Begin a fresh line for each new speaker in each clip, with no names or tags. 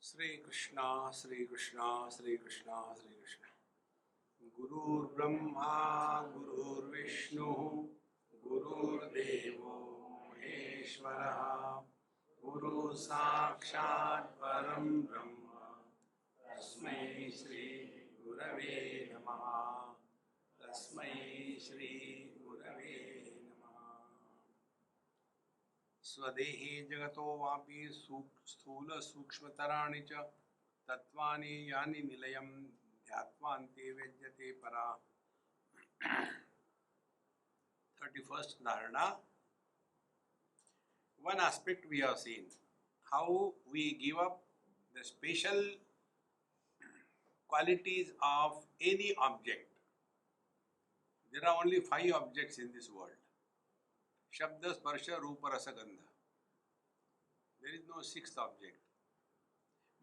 Sri Krishna, Sri Krishna, Sri Krishna, Sri Krishna. Gurur Brahma, Gurur Vishnu, Gurur Devo Maheshwara, Guru Sakshat Param Brahma, Tasmai Shri Gurave Namaha, Tasmai Shri Gurave Namaha. स्वदेहे जगतो वापि स्थूल सूक्ष्मतराणि च तत्वानि यानि निलयं ध्यात्वान्ते वेद्यते परा. 31st dharana. One aspect we have seen, how we give up the special qualities of any object. There are only 5 objects in this world. Shabda, Sparsha, Rupa, Rasa, Gandha. There is no 6th object.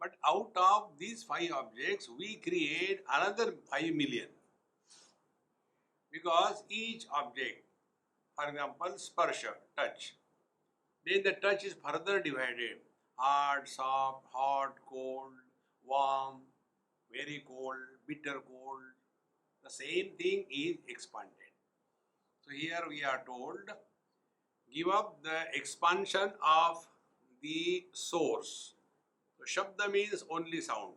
But out of these 5 objects, we create another 5 million. Because each object, for example, sparsha, touch, then the touch is further divided. Hard, soft, hot, cold, warm, very cold, bitter cold. The same thing is expanded. So here we are told, give up the expansion of the source. So Shabda means only sound.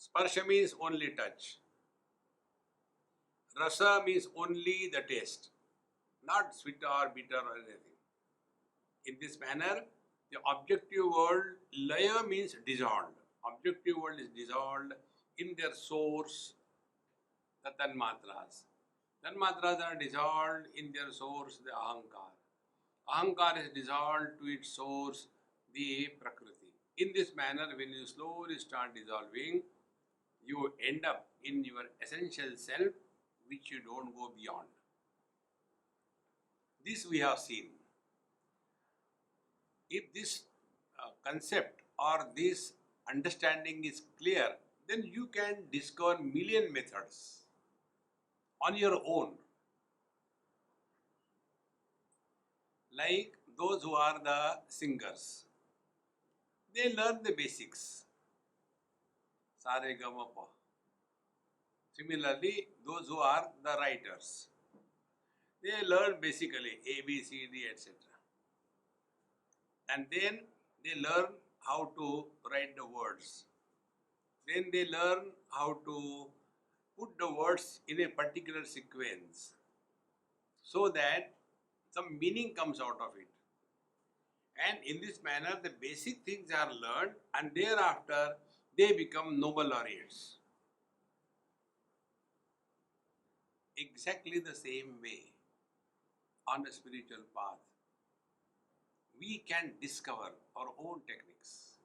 Sparsha means only touch. Rasa means only the taste, not sweet or bitter or anything. In this manner, the objective world, laya means dissolved. Objective world is dissolved in their source, the tanmatras. Tanmatras are dissolved in their source, the ahankar. Ahankar is dissolved to its source, the prakriti. In this manner, when you slowly start dissolving, you end up in your essential self, which you don't go beyond. This we have seen. If this concept or this understanding is clear, then you can discover million methods on your own. Like those who are the singers, they learn the basics. Sa re ga ma pa. Similarly, those who are the writers, they learn basically A, B, C, D, etc. And then they learn how to write the words. Then they learn how to put the words in a particular sequence so that some meaning comes out of it. And in this manner, the basic things are learned, and thereafter they become Nobel laureates. Exactly the same way on a spiritual path, we can discover our own techniques.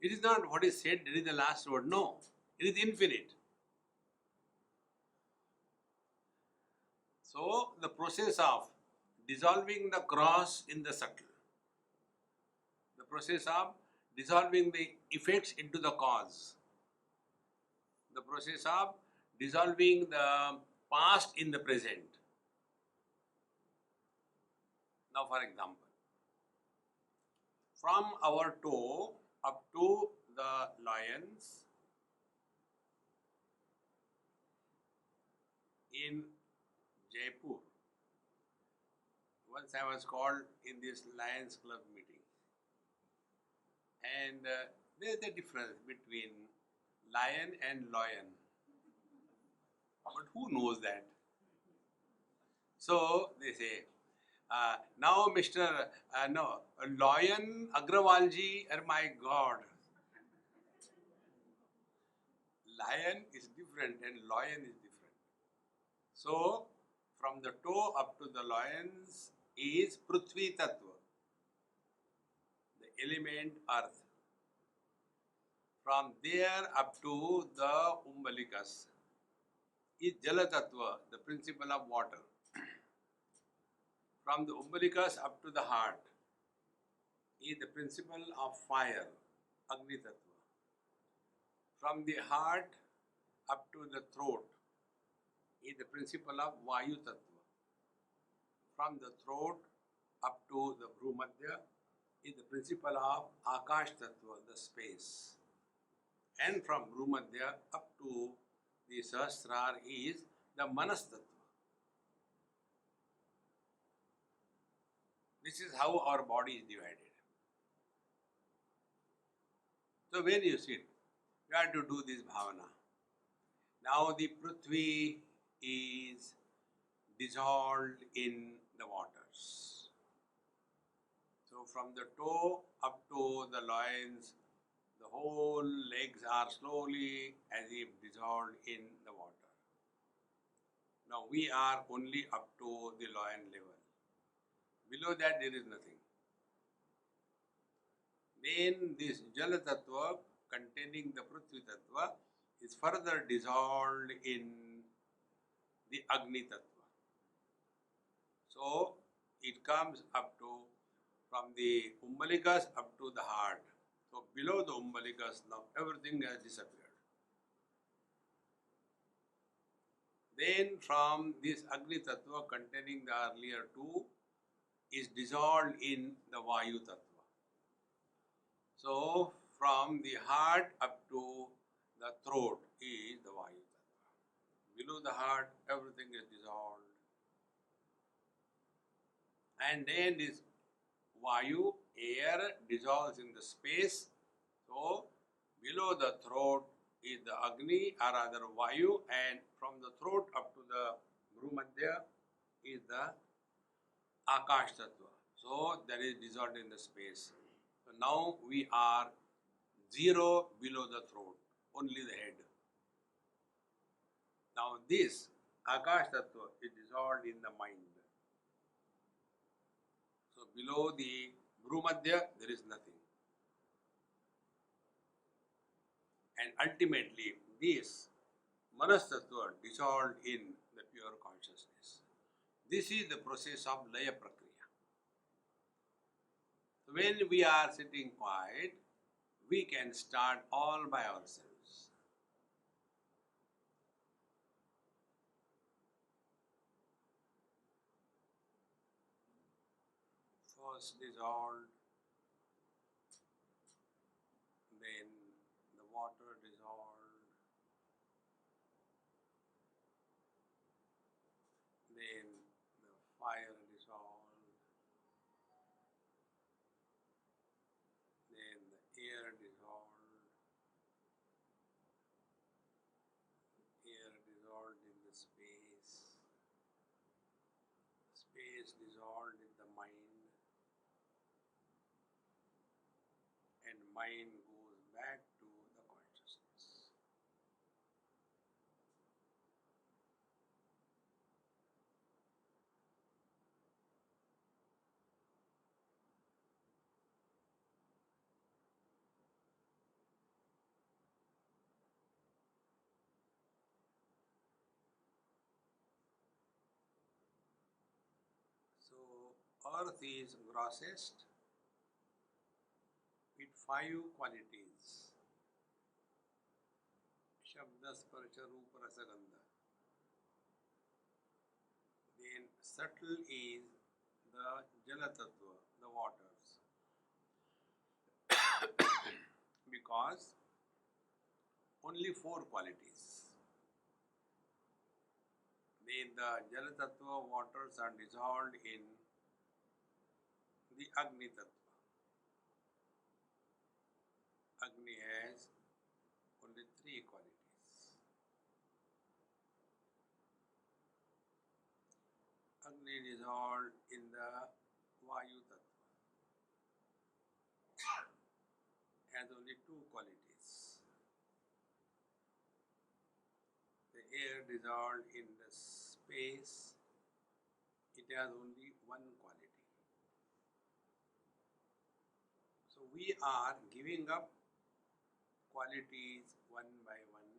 It is not what is said, it is the last word. No, it is infinite. So, the process of dissolving the cross in the subtle, the process of dissolving the effects into the cause, the process of dissolving the past in the present. Now, for example, from our toe up to the lions in Jaipur. Once I was called in this Lions Club meeting, and there is a difference between lion and lion. But who knows that? So they say, now Mr. Lion Agrawalji, oh my God. Lion is different and lion is different. So, from the toe up to the lions is Prithvi Tattva, the element earth. From there up to the umbilicus is Jala Tattva, the principle of water. From the umbilicus up to the heart is the principle of fire, Agni Tattva. From the heart up to the throat is the principle of Vayu Tattva. From the throat up to the Bhrumadhya is the principle of Akash Tattva, the space. And from Bhumadhya up to the Sahasrar is the Manas Tattva. This is how our body is divided. So when you sit, you have to do this bhavana. Now the Prithvi is dissolved in the waters. So from the toe up to the loins, the whole legs are slowly as if dissolved in the water. Now we are only up to the loin level. Below that there is nothing. Then this Jala Tattva containing the Prithvi Tattva is further dissolved in the Agni Tattva. So it comes up to from the Umbalikas up to the heart. So below the Umbalikas now everything has disappeared. Then from this Agni Tattva containing the earlier two is dissolved in the Vayu Tattva. So from the heart up to the throat is the Vayu Tattva. Below the heart everything is dissolved. And then this Vayu, air dissolves in the space. So below the throat is the Agni or rather Vayu, and from the throat up to the Bhumadhya is the Akash Tattva. So that is dissolved in the space. So now we are zero below the throat, only the head. Now this Akash Tattva is dissolved in the mind. So below the Bhumadhya there is nothing. And ultimately this Manas Tattva dissolved in the pure consciousness. This is the process of Laya Prakriya. So when we are sitting quiet, we can start all by ourselves. First dissolved, then the water dissolved, then the fire dissolved, then the air dissolved, air dissolved in the space, space dissolved in the mind, and mind goes back to the consciousness. So earth is grossest with 5 qualities. Shabda, Sparsha, Rupa, Rasa, Gandha. Then subtle is the Jala Tattva, the waters. Because only 4 qualities. Then the Jala Tattva waters are dissolved in the Agni Tattva. Agni has only 3 qualities. Agni dissolved in the Vayu Tattva. Has only 2 qualities. The air dissolved in the space, it has only 1 quality. So we are giving up qualities one by one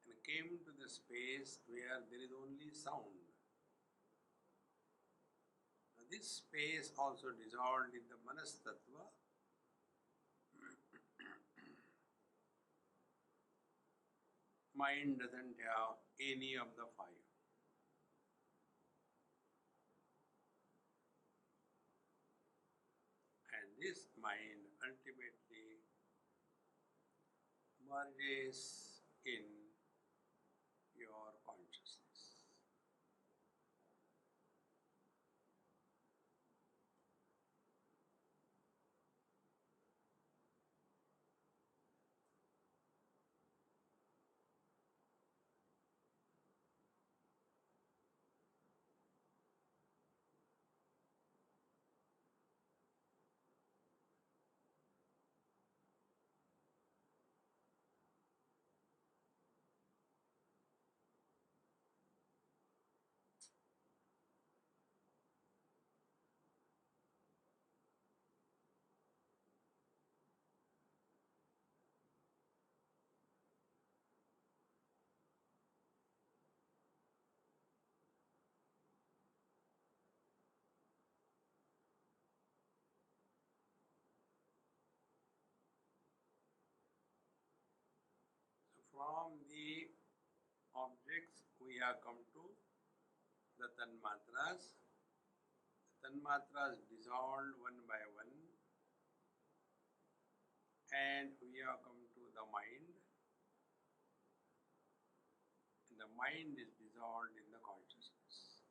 and came to the space where there is only sound. Now this space also dissolved in the Manas Tattva. Mind doesn't have any of the 5. this mind ultimately merges in your consciousness. So from the objects we have come to the tanmatras. The tanmatras dissolved one by one, and we have come to the mind, and the mind is dissolved in the consciousness.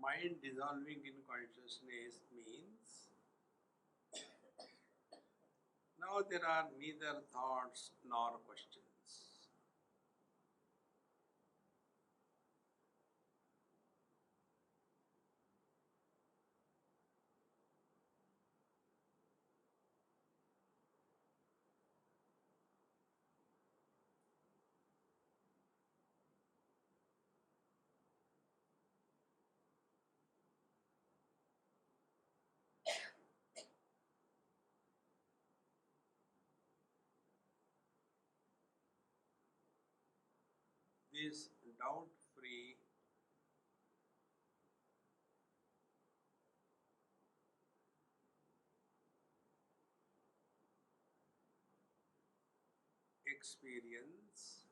Mind dissolving in consciousness means now there are neither thoughts nor questions. This doubt free experience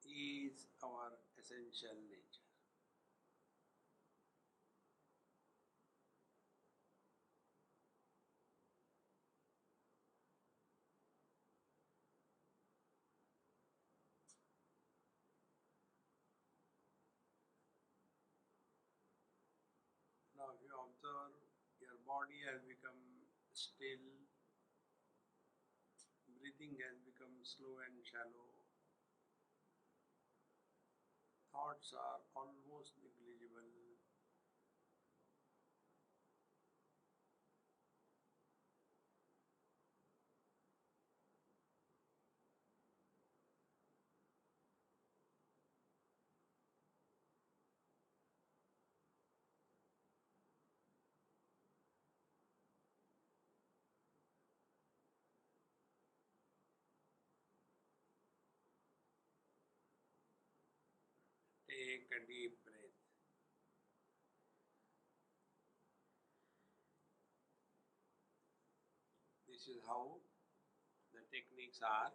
is our essential nature. Now, if you observe, your body has become still, breathing has become slow and shallow, thoughts are almost negligible. Take a deep breath. This is how the techniques are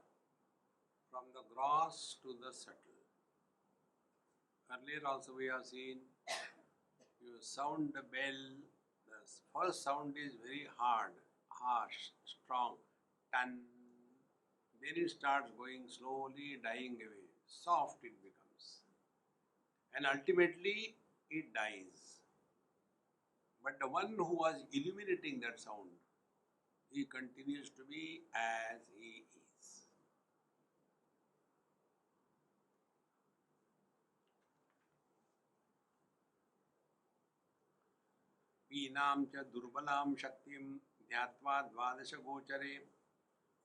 from the gross to the subtle. Earlier also we have seen you sound the bell, the first sound is very hard, harsh, strong, tan. Then it starts going slowly, dying away. Soft it becomes. And ultimately it dies. But the one who was illuminating that sound, he continues to be as he is. पीनां च दुर्बलां शक्तिं ध्यात्वा द्वादश गोचरे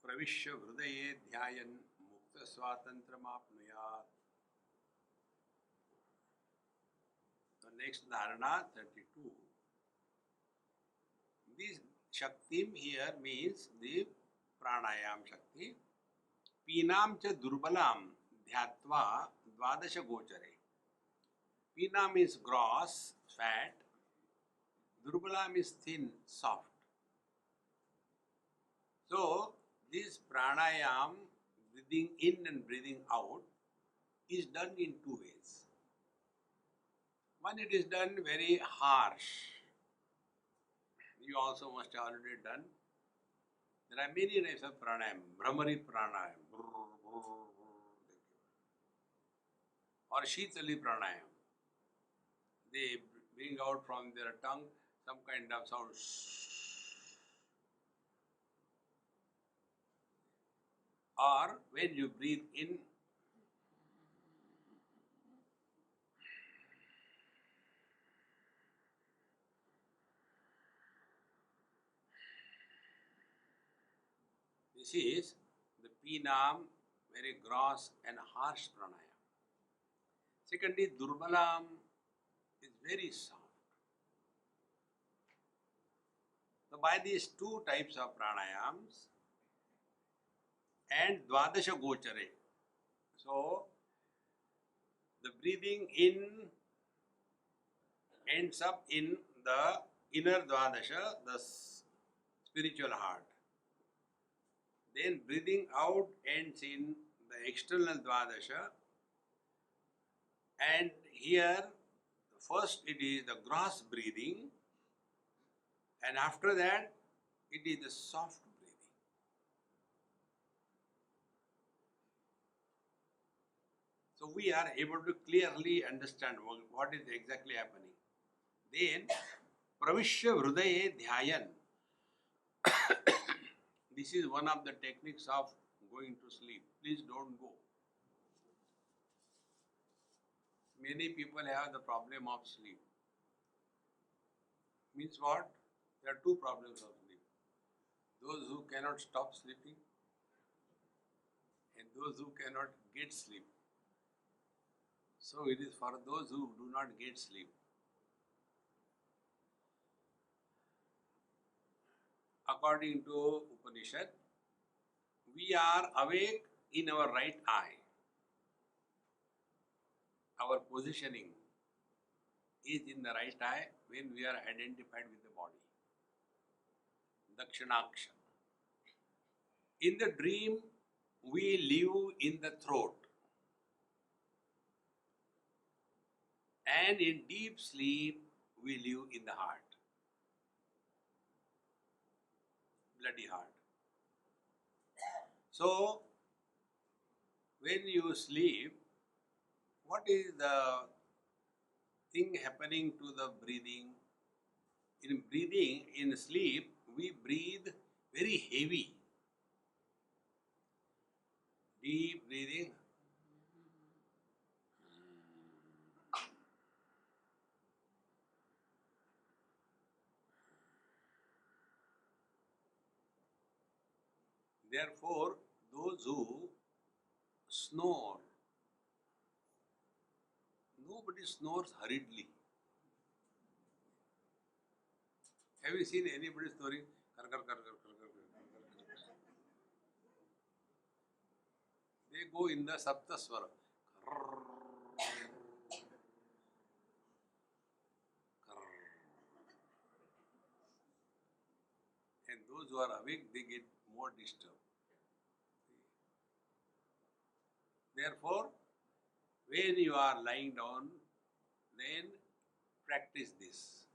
प्रविश्य हृदये ध्यायन् मुक्त स्वातंत्र्यमाप्नुयात्. The next dharana 32. This shaktim here means the pranayam shakti. Pinam cha durbalam dhyatva dvadasha gochare. Pinam is gross, fat. Durbalam is thin, soft. So, this pranayam, breathing in and breathing out, is done in two ways. One, it is done very harsh. You also must have already done. There are many types of pranayam, Brahmari pranayam, or Shitali pranayam. They bring out from their tongue some kind of sound. Or when you breathe in, this is the Pinam, very gross and harsh pranayam. Secondly, Durbalam is very soft. So by these two types of pranayams and Dvadasha Gochare, so the breathing in ends up in the inner Dvadasha, the spiritual heart. Then breathing out ends in the external Dvadasha, and here first it is the gross breathing, and after that it is the soft breathing. So we are able to clearly understand what is exactly happening. Then Pravishya Hrudaye Dhyayan. This is one of the techniques of going to sleep. Please don't go. Many people have the problem of sleep. Means what? There are two problems of sleep. Those who cannot stop sleeping and those who cannot get sleep. So it is for those who do not get sleep. According to Upanishad, we are awake in our right eye. Our positioning is in the right eye when we are identified with the body. Dakshinaksha. In the dream, we live in the throat. And in deep sleep, we live in the heart. Bloody heart. So, when you sleep, what is the thing happening to the breathing? In breathing, in sleep, we breathe very heavy. Deep breathing. Therefore, those who snore, nobody snores hurriedly. Have you seen anybody snoring? They go in the Saptaswara. And those who are awake, they get more disturbed. Therefore, when you are lying down, then practice this.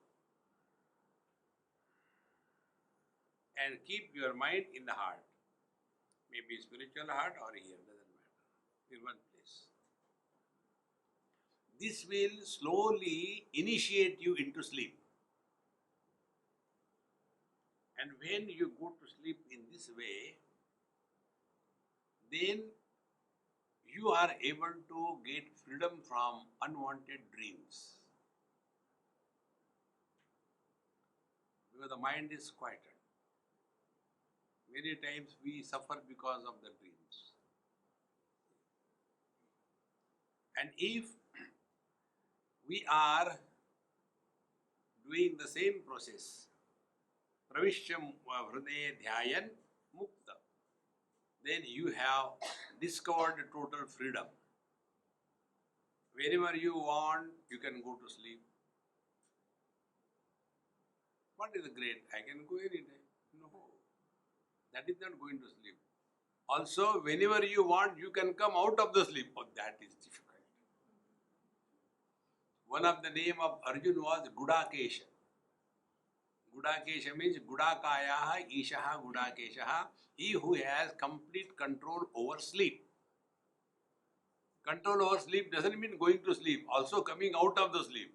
And keep your mind in the heart. Maybe spiritual heart or here, doesn't matter. In one place. This will slowly initiate you into sleep. And when you go to sleep in this way, then you are able to get freedom from unwanted dreams. Because the mind is quieted. Many times we suffer because of the dreams. And if we are doing the same process, Pravishya Hrudaye Dhyayan Mukta, then you have discovered total freedom. Whenever you want, you can go to sleep. What is great? I can go any day. No. That is not going to sleep. Also, whenever you want, you can come out of the sleep. Oh, that is difficult. One of the name of Arjun was Gudakesha. Gudakesha means Gudakayaha Ishaha Gudakeshaha. He who has complete control over sleep. Control over sleep doesn't mean going to sleep, also coming out of the sleep.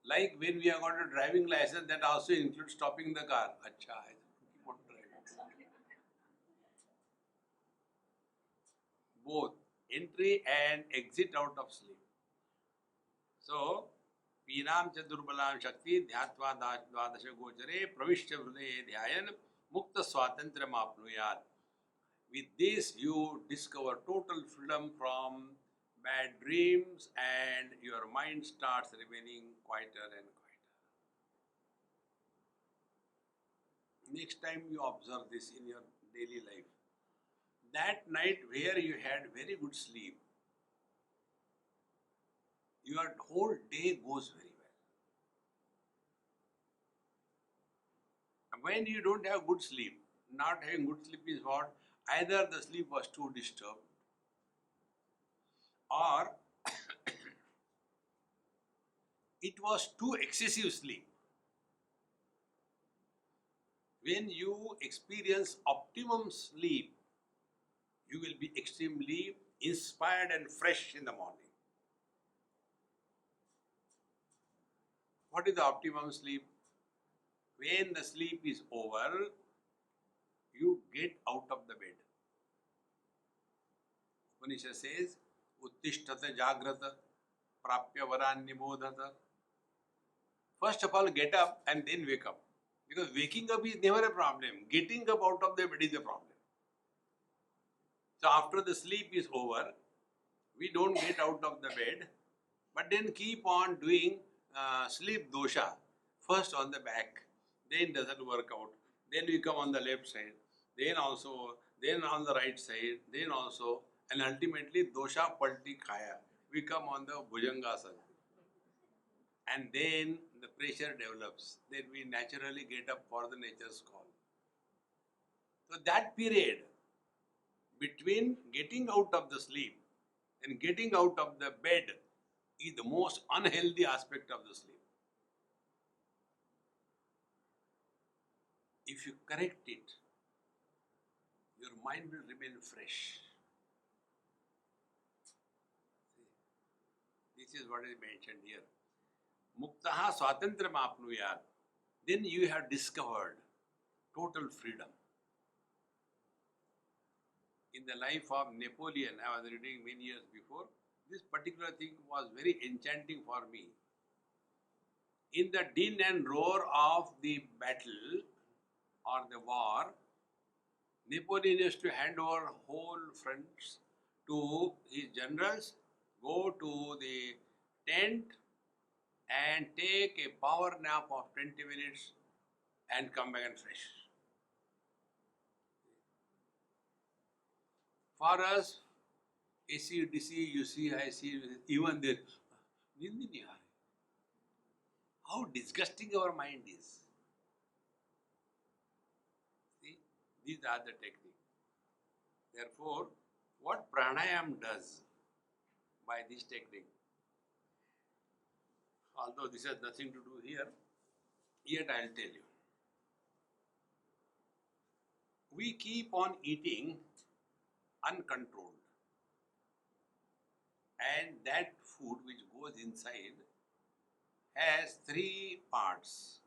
Like when we have got a driving license, that also includes stopping the car. Acha, I keep on driving. Both entry and exit out of sleep. So, पीनाम च दुर्बलाम शक्ति ध्यात्वा द्वादश गोचरे प्रविष्ट हृदये ध्यायन मुक्त स्वातंत्र्य माप्नुयात्. With this, you discover total freedom from bad dreams and your mind starts remaining quieter and quieter. Next time you observe this in your daily life, that night where you had very good sleep, your whole day goes very well. And when you don't have good sleep, not having good sleep is what? Either the sleep was too disturbed or it was too excessive sleep. When you experience optimum sleep, you will be extremely inspired and fresh in the morning. What is the optimum sleep? When the sleep is over, you get out of the bed. Upanishad says, Uttishtata Jagrata Prapya Varan Nibodhata. First of all, get up and then wake up. Because waking up is never a problem. Getting up out of the bed is a problem. So after the sleep is over, we don't get out of the bed, but then keep on doing sleep dosha. First on the back, then doesn't work out. Then we come on the left side, then on the right side, then also, and ultimately dosha palti khaya. We come on the bhujangasana. And then the pressure develops. Then we naturally get up for the nature's call. So that period between getting out of the sleep and getting out of the bed is the most unhealthy aspect of the sleep. If you correct it, your mind will remain fresh. This is what is mentioned here. Muktaha swatantra apnuyat. Then you have discovered total freedom. In the life of Napoleon, I was reading many years before, this particular thing was very enchanting for me. In the din and roar of the battle or the war, Napoleon used to hand over whole fronts to his generals, go to the tent and take a power nap of 20 minutes and come back and fresh. For us, AC, DC, UC, IC, even this, how disgusting our mind is. See, these are the techniques. Therefore, what pranayam does by this technique, although this has nothing to do here, yet I will tell you. We keep on eating uncontrolled, and that food which goes inside has three parts.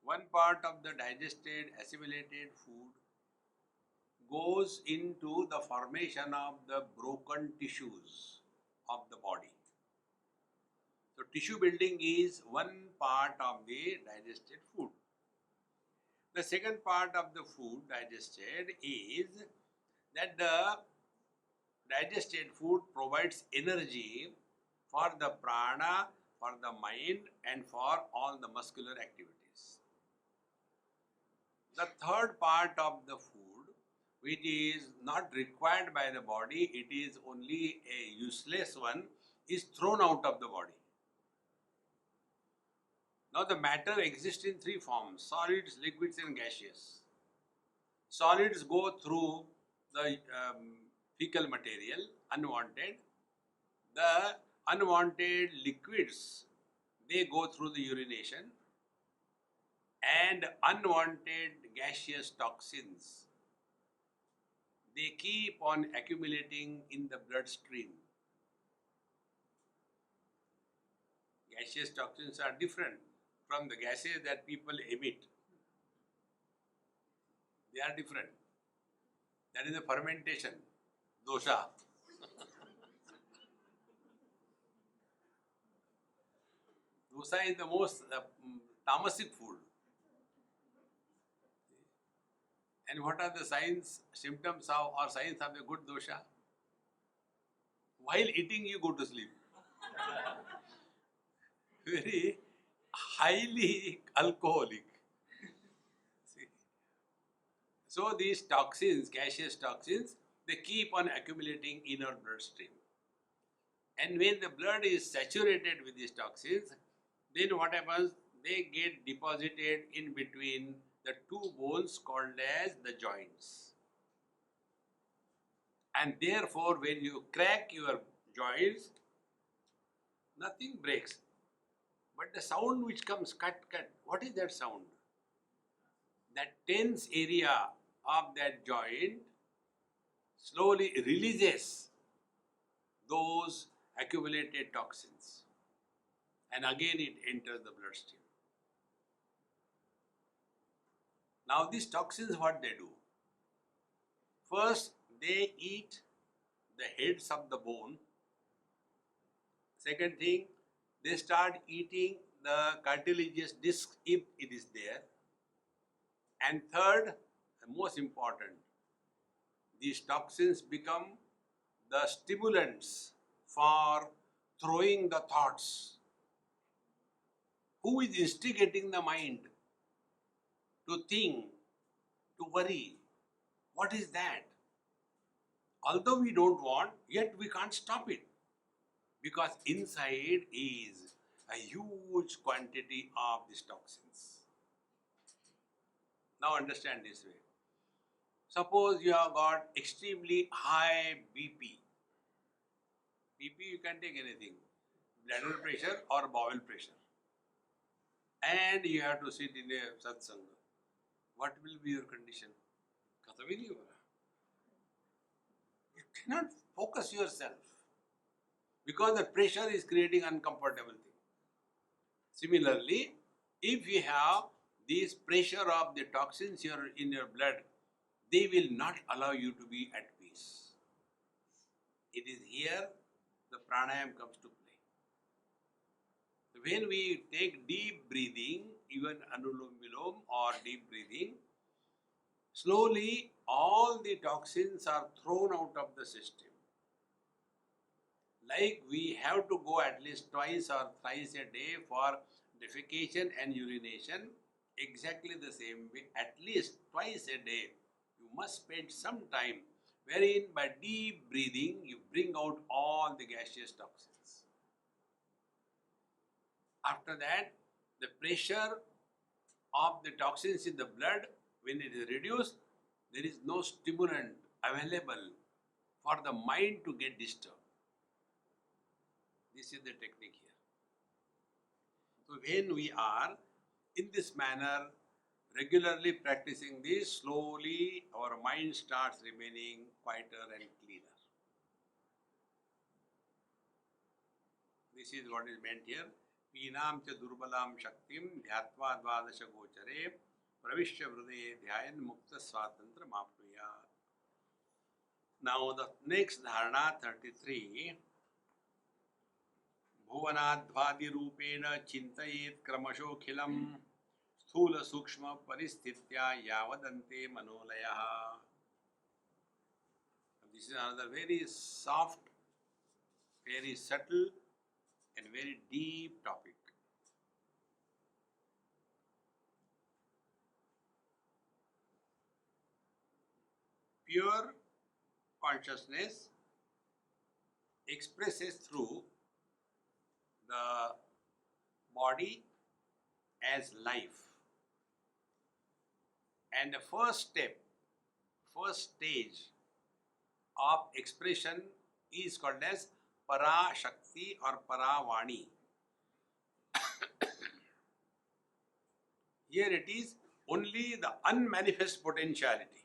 One part of the digested, assimilated food goes into the formation of the broken tissues of the body. So tissue building is one part of the digested food. The second part of the food digested is that the digested food provides energy for the prana, for the mind and for all the muscular activities. The third part of the food, which is not required by the body, it is only a useless one, is thrown out of the body. Now the matter exists in three forms: solids, liquids and gaseous. Solids go through the fecal material, unwanted. The unwanted liquids, they go through the urination, and unwanted gaseous toxins, they keep on accumulating in the bloodstream. Gaseous toxins are different from the gases that people emit. They are different. That is the fermentation, dosha. Dosa is the most tamasic food. And what are the signs, symptoms of or signs of a good dosha? While eating, you go to sleep. Very highly alcoholic. See? So these toxins, gaseous toxins, they keep on accumulating in our bloodstream. And when the blood is saturated with these toxins, then what happens? They get deposited in between the two bones called as the joints. And therefore, when you crack your joints, nothing breaks. But the sound which comes cut, what is that sound? That tense area of that joint slowly releases those accumulated toxins. And again it enters the bloodstream. Now these toxins, what they do? First, they eat the heads of the bone. Second thing, they start eating the cartilaginous disc if it is there. And third, and most important, these toxins become the stimulants for throwing the thoughts. Who is instigating the mind to think, to worry? What is that? Although we don't want, yet we can't stop it. Because inside is a huge quantity of these toxins. Now understand this way. Suppose you have got extremely high BP. BP, you can take anything. Bladder pressure or bowel pressure. And you have to sit in a satsanga. What will be your condition? You cannot focus yourself. Because the pressure is creating uncomfortable thing. Similarly, if you have this pressure of the toxins in your blood, they will not allow you to be at peace. It is here the pranayam comes to play. When we take deep breathing, even anulom vilom or deep breathing, slowly all the toxins are thrown out of the system. Like we have to go at least twice or thrice a day for defecation and urination, exactly the same way, at least twice a day, you must spend some time wherein by deep breathing you bring out all the gaseous toxins. After that, the pressure of the toxins in the blood, when it is reduced, there is no stimulant available for the mind to get disturbed. This is the technique here. So when we are in this manner, regularly practicing this, slowly our mind starts remaining quieter and cleaner. This is what is meant here. Peenam cha durbalam shaktim dhyatva dvadasha gochare pravishya hrudaye dhyayan mukta swatantra mapnuyat. Now the next dharana 33. भुवनाध्वादिरूपेण चिन्तयेत् क्रमशोऽखिलं स्थूल सूक्ष्म परिस्थित्या यावदन्ते मनोलयः. This is another very soft, very subtle and very deep topic. Pure consciousness expresses through the body as life. And the first step, first stage of expression is called as Para Shakti or Para Vani. Here it is only the unmanifest potentiality.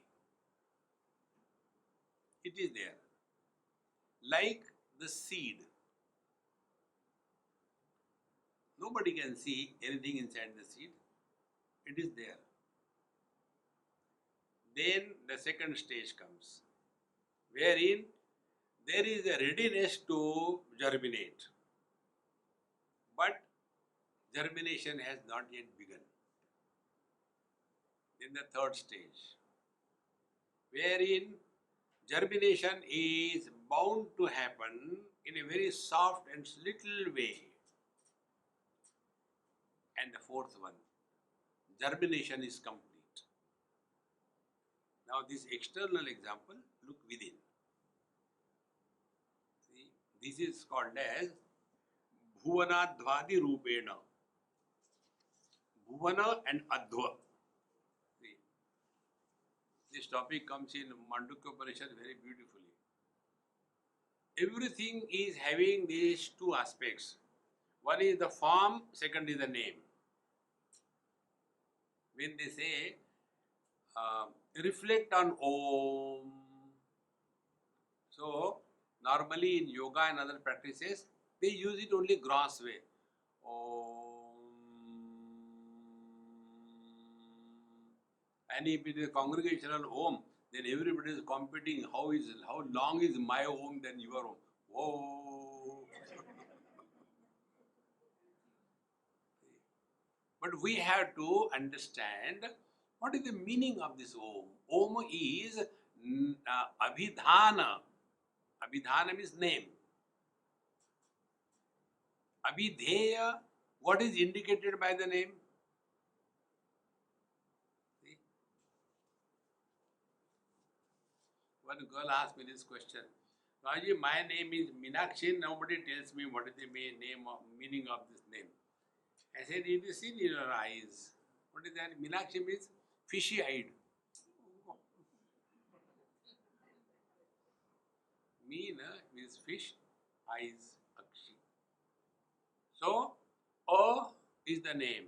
It is there. Like the seed. Nobody can see anything inside the seed. It is there. Then the second stage comes, wherein there is a readiness to germinate. But germination has not yet begun. Then the third stage, wherein germination is bound to happen in a very soft and little way. And the fourth one, germination is complete. Now this external example, look within. See, this is called as Bhuvanadvadi Rupena. Bhuvana and Adhva. See, this topic comes in Mandukya Upanishad very beautifully. Everything is having these two aspects. One is the form, second is the name. When they say, reflect on Om. So, normally in yoga and other practices, they use it only gross way. Om. And if it is congregational Om, then everybody is competing. How long is my Om than your Om? Om. But we have to understand what is the meaning of this Om. Om is Abhidhana. Abhidhana means name. Abhidheya, what is indicated by the name? See? One girl asked me this question. Raji, my name is Meenakshi. Nobody tells me what is the meaning of this name. I said, it is seen in your eyes. What is that? Meenakshi means fishy-eyed. Meena means fish, eyes, Akshi. So, A is the name.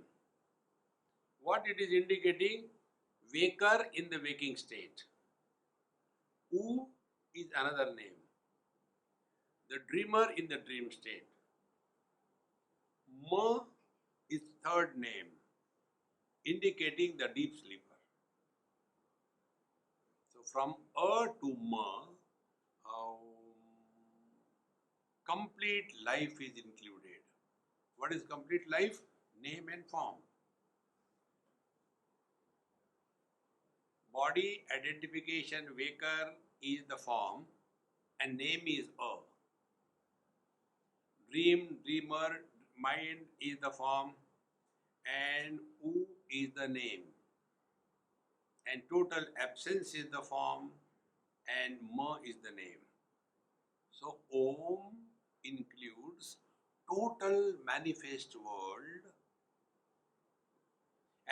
What it is indicating? Waker in the waking state. U is another name. The dreamer in the dream state. Ma is third name, indicating the deep sleeper. So from A to Ma, complete life is included. What is complete life? Name and form. Body identification waker is the form and name is A. Dream, dreamer, mind is the form and U is the name. And total absence is the form and Ma is the name. So Om includes total manifest world,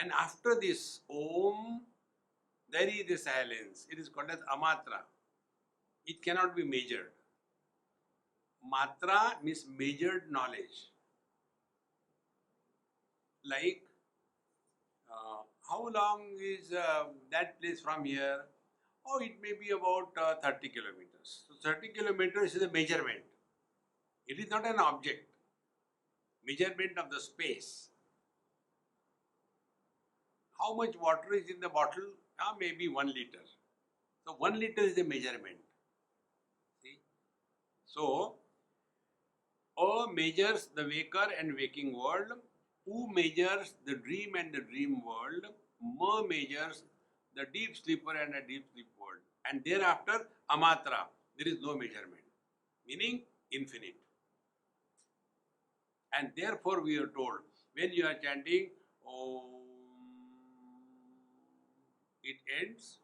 and after this Om there is the silence. It is called as amatra. It cannot be measured. Matra means measured knowledge. Like how long is that place from here? Oh, it may be about 30 kilometers. So 30 kilometers is a measurement. It is not an object. Measurement of the space. How much water is in the bottle? Maybe 1 liter. So 1 liter is a measurement. See? So, A measures the waker and waking world. U measures the dream and the dream world. Ma measures the deep sleeper and the deep sleep world. And thereafter, amatra, there is no measurement. Meaning infinite. And therefore we are told, when you are chanting, Om, it ends.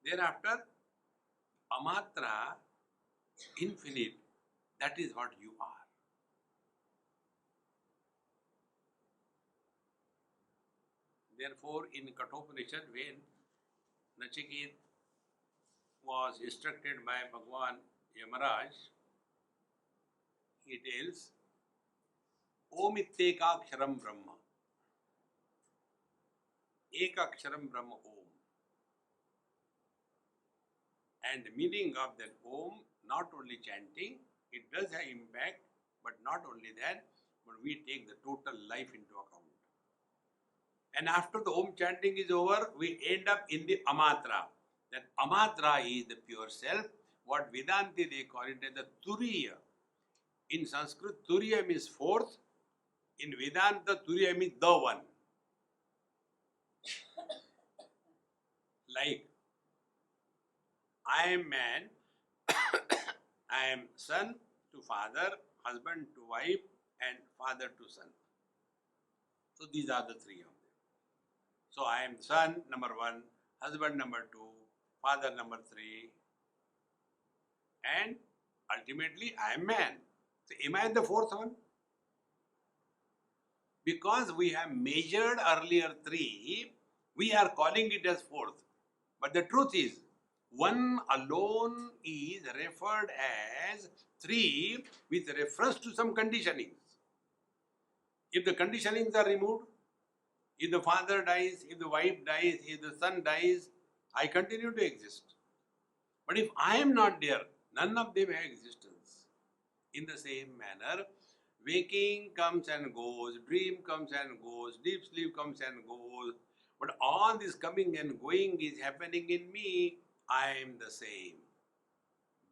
Thereafter, amatra, infinite, that is what you are. Therefore, in Kathopanishad, when Nachiket was instructed by Bhagwan Yamaraj, he tells, Om Ittekaksharam Brahma. Ekaksharam Brahma Om. And the meaning of that Om, not only chanting, it does have impact, but not only that, but we take the total life into account. And after the Om chanting is over, we end up in the Amatra. That Amatra is the pure self. What Vedanti they call it as the Turiya. In Sanskrit, Turiya means fourth. In Vedanta, Turiya means the one. Like, I am man, I am son to father, husband to wife, and father to son. So these are the three of them. So I am son number one, husband number two, father number three, and ultimately I am man. So am I the fourth one? Because we have measured earlier three, we are calling it as fourth. But the truth is, one alone is referred as three with reference to some conditionings. If the conditionings are removed, if the father dies, if the wife dies, if the son dies, I continue to exist. But if I am not there, none of them have existence. In the same manner, waking comes and goes, dream comes and goes, deep sleep comes and goes. But all this coming and going is happening in me. I am the same.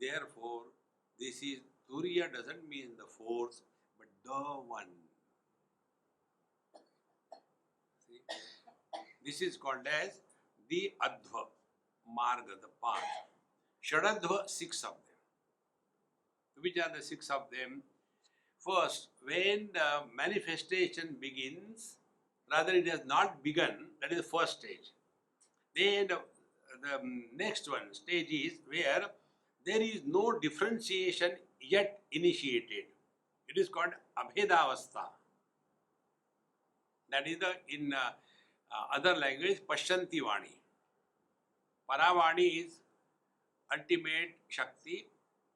Therefore, this is Turiya doesn't mean the fourth, but the one. See? This is called as the Adva, Marga, the path. Shadadva, six of them. Which are the six of them? First, when the manifestation begins, rather it has not begun, that is the first stage. Then the next one stage is where there is no differentiation yet initiated. It is called Abhedavastha. That is in other language, Pashyanti Vani. Paravani is ultimate Shakti.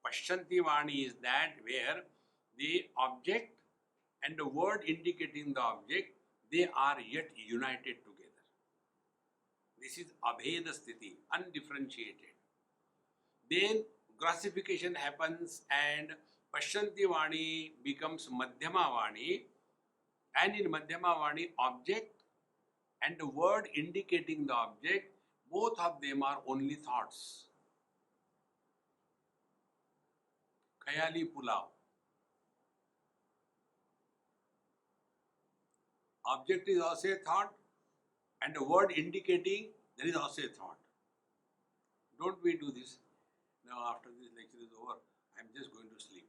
Pashyanti Vani is that where the object and the word indicating the object, they are yet united together. This is Abheda Sthiti, undifferentiated. Then grossification happens and Pashyanti Vani becomes Madhyama Vani, and in Madhyama Vani, object and the word indicating the object, both of them are only thoughts. Khayali Pulao. Object is also a thought, and the word indicating, there is also a thought. Don't we do this? Now after this lecture is over, I am just going to sleep.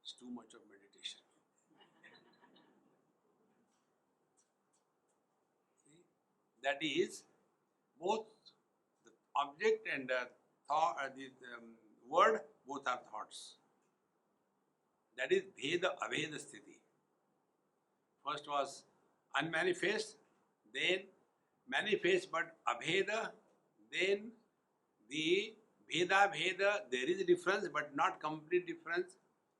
It's too much of meditation. See? That is, both the object and the thought, the word, both are thoughts. That is Bheda Aveda Sthiti. First was unmanifest, then manifest but Abheda, then the Bheda Bheda, there is a difference but not complete difference,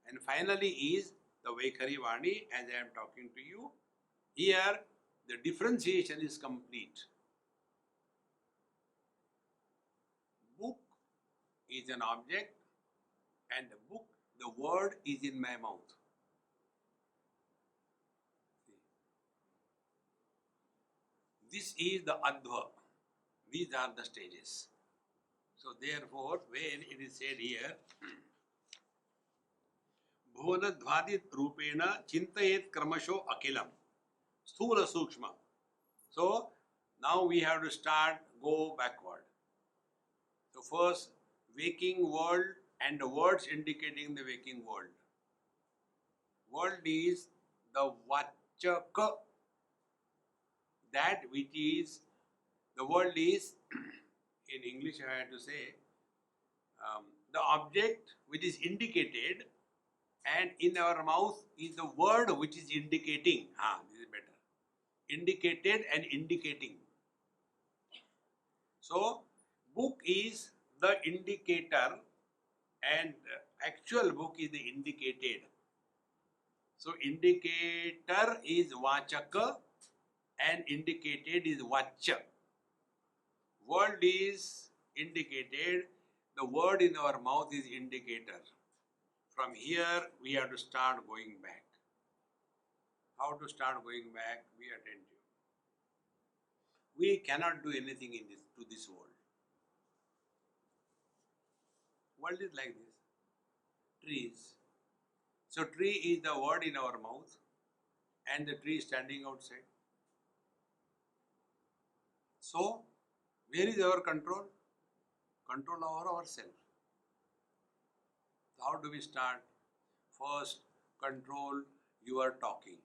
and finally is the Vaikhari Vani as I am talking to you. Here the differentiation is complete. Book is an object and the book, the word is in my mouth. This is the Adva. These are the stages. So therefore, when it is said here, Bhuvanadvadit Rupena Chintayet Kramasho Akilam. Sthula Sukshma. So now we have to go backward. So first, waking world and the words indicating the waking world. World is the Vachaka. That which is, the world is, in English I have to say, the object which is indicated, and in our mouth is the word which is indicating. This is better. indicated and indicating. So, book is the indicator and actual book is the indicated. So, indicator is vachaka and indicated is vacha. Word is indicated, the word in our mouth is indicator. From here, we have to start going back. How to start going back? Be attentive. We cannot do anything in this world. World is like this. Trees. So tree is the word in our mouth and the tree standing outside. So, where is our control? Control over ourselves. How do we start? First, control your talking.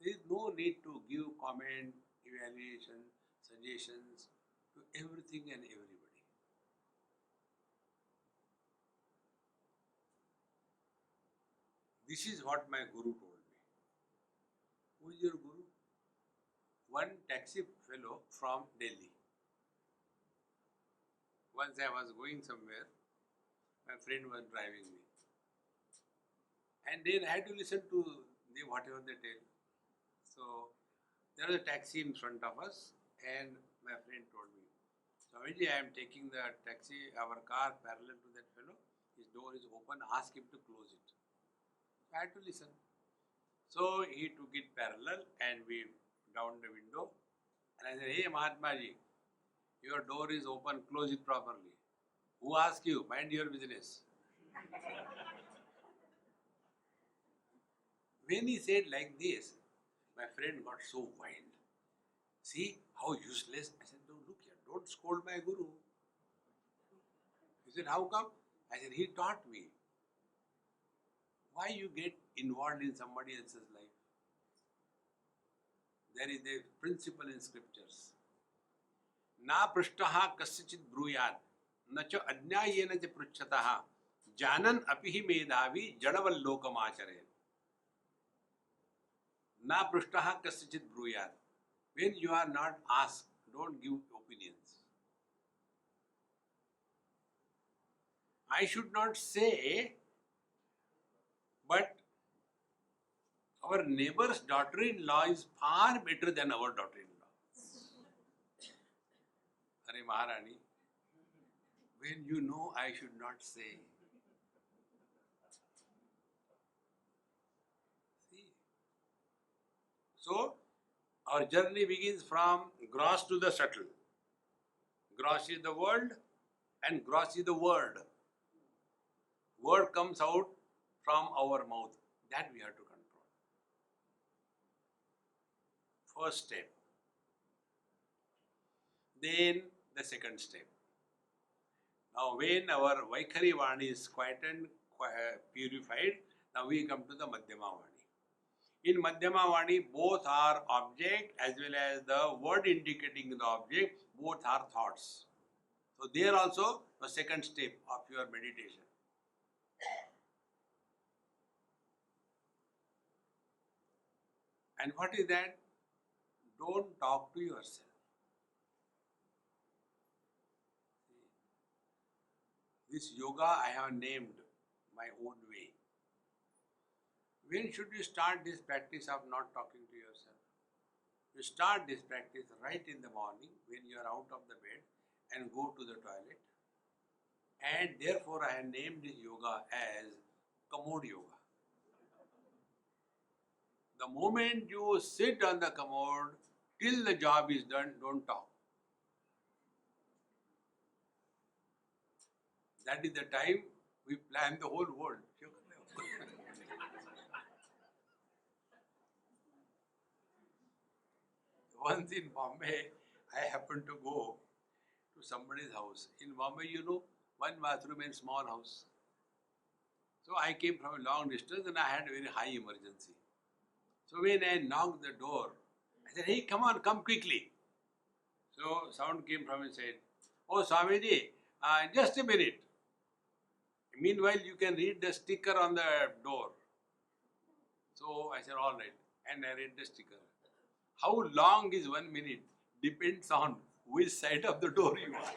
There is no need to give comment, evaluation, suggestions to everything and everybody. This is what my guru told me. Who is your guru? One taxi fellow from Delhi. Once I was going somewhere, my friend was driving me. And then I had to listen to whatever they tell. So, there was a taxi in front of us and my friend told me, Swamiji, I am taking the taxi, our car parallel to that fellow. His door is open, ask him to close it. I had to listen. So, he took it parallel and we down the window. And I said, hey Mahatma ji, your door is open, close it properly. Who asked you? Mind your business. When he said like this, my friend got so wild. See how useless. I said, no, look here, don't scold my guru. He said, how come? I said, he taught me. Why you get involved in somebody else's life? There is a principle in scriptures. Na prishtaha kasyachit bruyat, na cha ajnayena cha pruchchataha, janan apihi medhavi jadavallokam acharayat. Na prishtaha kasyachit bruyat. When you are not asked, don't give opinions. I should not say, but our neighbor's daughter-in-law is far better than our daughter-in-law. Are Maharani, when you know I should not say. See? So, our journey begins from gross to the subtle. Gross is the world and gross is the word. Word comes out from our mouth. That we have to control. First step. Then the second step. Now when our Vaikhari Vani is quietened, purified, now we come to the Madhyama Vani. In Madhyama Vani, both are object as well as the word indicating the object, both are thoughts. So there also the second step of your meditation. And what is that? Don't talk to yourself. This yoga I have named my own way. When should you start this practice of not talking to yourself? You start this practice right in the morning when you are out of the bed and go to the toilet. And therefore I have named this yoga as commode yoga. The moment you sit on the commode, till the job is done, don't talk. That is the time we plan the whole world. Once in Bombay, I happened to go to somebody's house. In Bombay, you know, one bathroom in small house. So I came from a long distance and I had a very high emergency. So when I knocked the door, I said, hey, come on, come quickly. So sound came from inside. Oh, Swamiji, just a minute. Meanwhile, you can read the sticker on the door. So I said, all right. And I read the sticker. How long is 1 minute depends on which side of the door you are.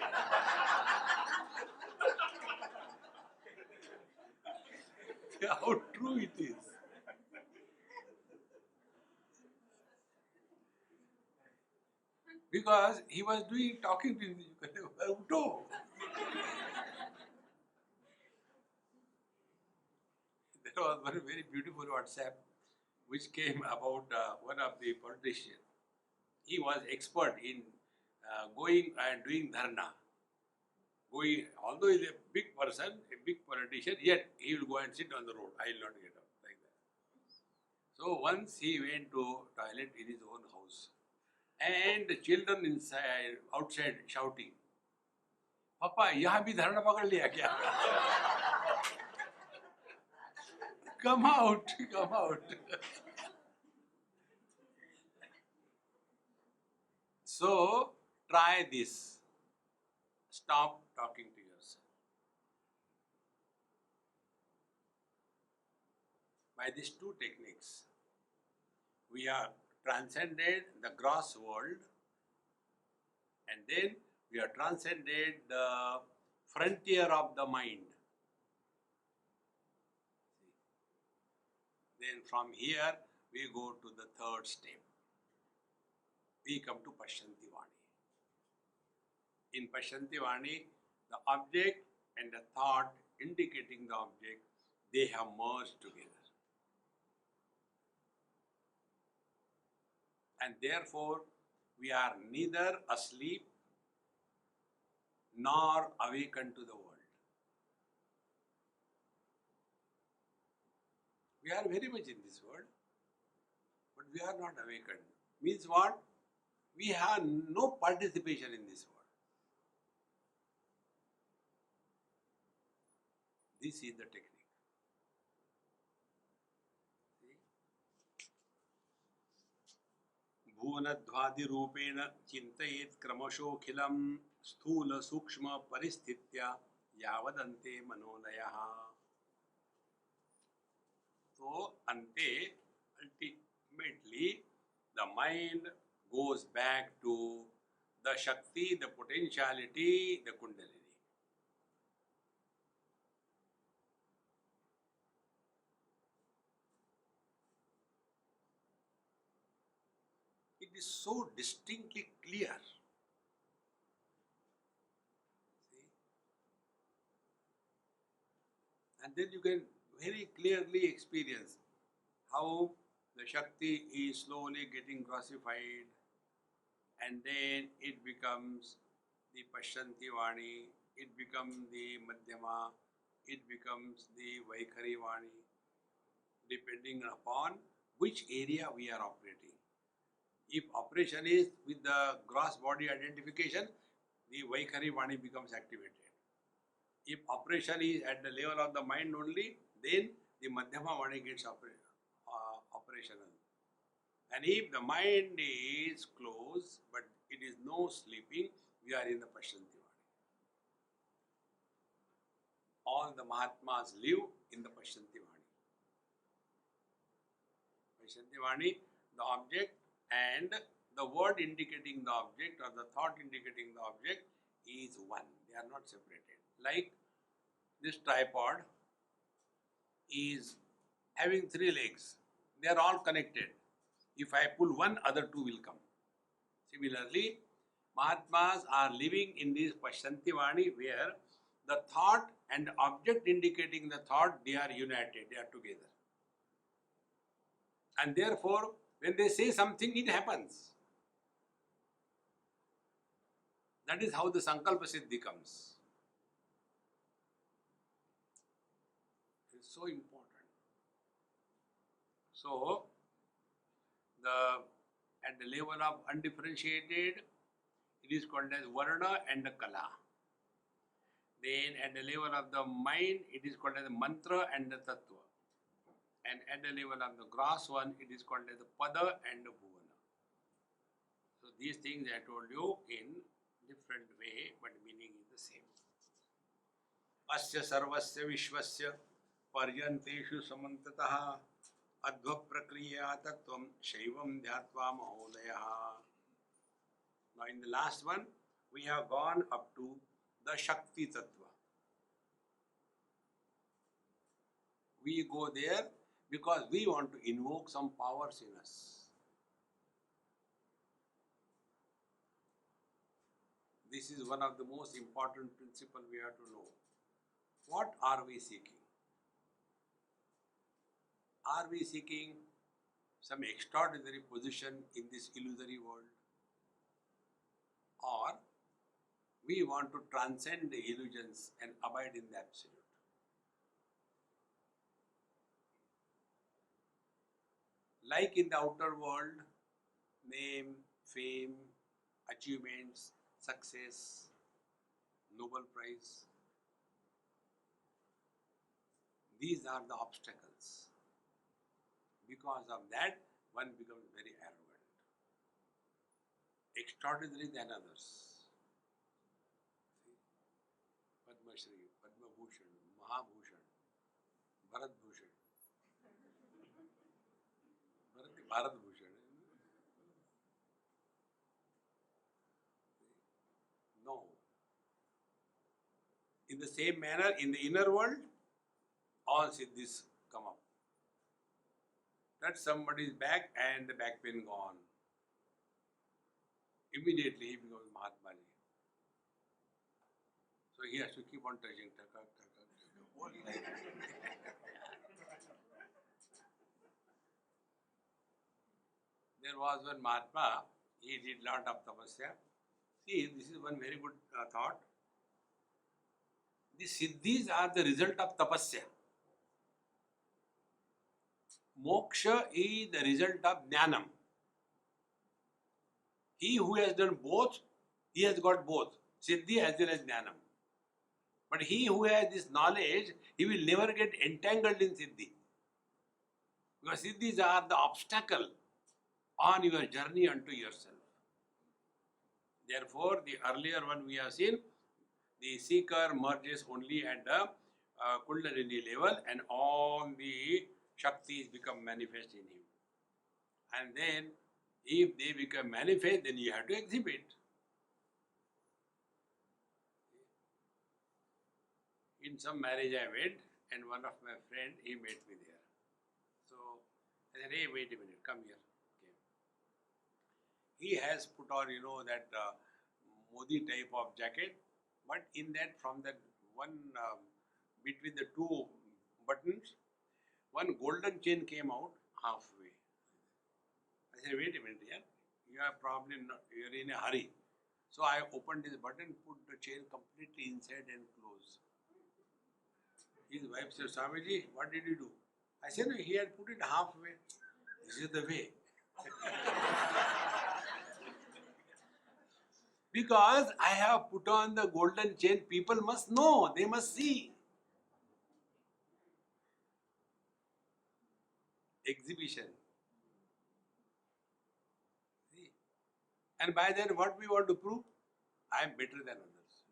How true it is. Because he was talking to me. Uto. There was one very beautiful WhatsApp which came about one of the politicians. He was expert in going and doing dharna. Although he's a big person, a big politician, yet he will go and sit on the road. I will not get up like that. So once he went to toilet in his own house, and the children outside shouting, "Papa, यहाँ भी धरना पकड़ लिया क्या?" Come out, come out. So try this. Stop talking to yourself. By these two techniques, we have transcended the gross world, and then we have transcended the frontier of the mind. Then from here, we go to the third step. We come to Pashyanti Vani. In Pashyanti Vani, the object and the thought indicating the object, they have merged together. And therefore, we are neither asleep nor awakened to the world. We are very much in this world, but we are not awakened. Means what? We have no participation in this world. This is the technique. भुवनध्वादि रूपेण चिंतयेत् क्रमशोखिलं स्थूल सूक्ष्म परिस्थित्या यावदन्ते मनोलयः. So ultimately the mind goes back to the Shakti, the potentiality, the Kundalini. It is so distinctly clear. See? And then you can very clearly experience how the Shakti is slowly getting grossified, and then it becomes the Pashyanti Vani, it becomes the Madhyama, it becomes the Vaikhari Vani, depending upon which area we are operating. If operation is with the gross body identification, the Vaikhari Vani becomes activated. If operation is at the level of the mind only, then the Madhyama Vani gets operational. And if the mind is closed, but it is no sleeping, we are in the Pashyanti Vani. All the Mahatmas live in the Pashyanti Vani. Pashyanti Vani, the object and the word indicating the object or the thought indicating the object is one. They are not separated. Like this tripod is having 3 legs. They are all connected. If I pull one, other 2 will come. Similarly, Mahatmas are living in this Pashyanti Vani where the thought and object indicating the thought, they are united, they are together. And therefore, when they say something, it happens. That is how the Sankalpa Siddhi comes. It's so important. So, at the level of undifferentiated, it is called as Varna and Kala. Then at the level of the mind, it is called as Mantra and the Tattva. And at the level of the gross one, it is called as the Pada and the Bhuvana. So these things I told you in different way, but meaning is the same. Asya sarvasya vishwasya paryanteshu samantataha adva prakriya tattvam shaivam dhyatva mahodaya. Now in the last one, we have gone up to the Shakti Tattva. We go there because we want to invoke some powers in us. This is one of the most important principles we have to know. What are we seeking? Are we seeking some extraordinary position in this illusory world? Or we want to transcend the illusions and abide in the absolute? Like in the outer world, name, fame, achievements, success, Nobel Prize. These are the obstacles. Because of that, one becomes very arrogant, extraordinary than others. Padma Shri, Padma Bhushan, Mahabhushan, Bharat Bhushan, Bharat Bhushan. No. In the same manner, in the inner world, all siddhis come up. Touch somebody's back and the back pain gone. Immediately he becomes Mahatma Ji. So he has to keep on touching. Whole life. There was one Mahatma, he did lot of tapasya. See, this is one very good thought. The siddhis are the result of tapasya. Moksha is the result of jnanam. He who has done both, he has got both, siddhi as well as jnanam. But he who has this knowledge, he will never get entangled in siddhi. Because siddhis are the obstacle on your journey unto yourself. Therefore, the earlier one we have seen, the seeker merges only at the Kundalini level and all the Shaktis become manifest in him. And then, if they become manifest, then you have to exhibit. In some marriage I went, and one of my friend, he met me there. So, I said, hey, wait a minute, come here. Okay. He has put on, that Modi type of jacket, but in that, from that one, between the two buttons, one golden chain came out halfway. I said, wait a minute, yeah, you are probably not, you're in a hurry. So I opened this button, put the chain completely inside and closed. His wife said, Swamiji, what did you do? I said, no, he had put it halfway. This is the way. Because I have put on the golden chain, people must know, they must see. Exhibition. See? And by then, what we want to prove? I am better than others.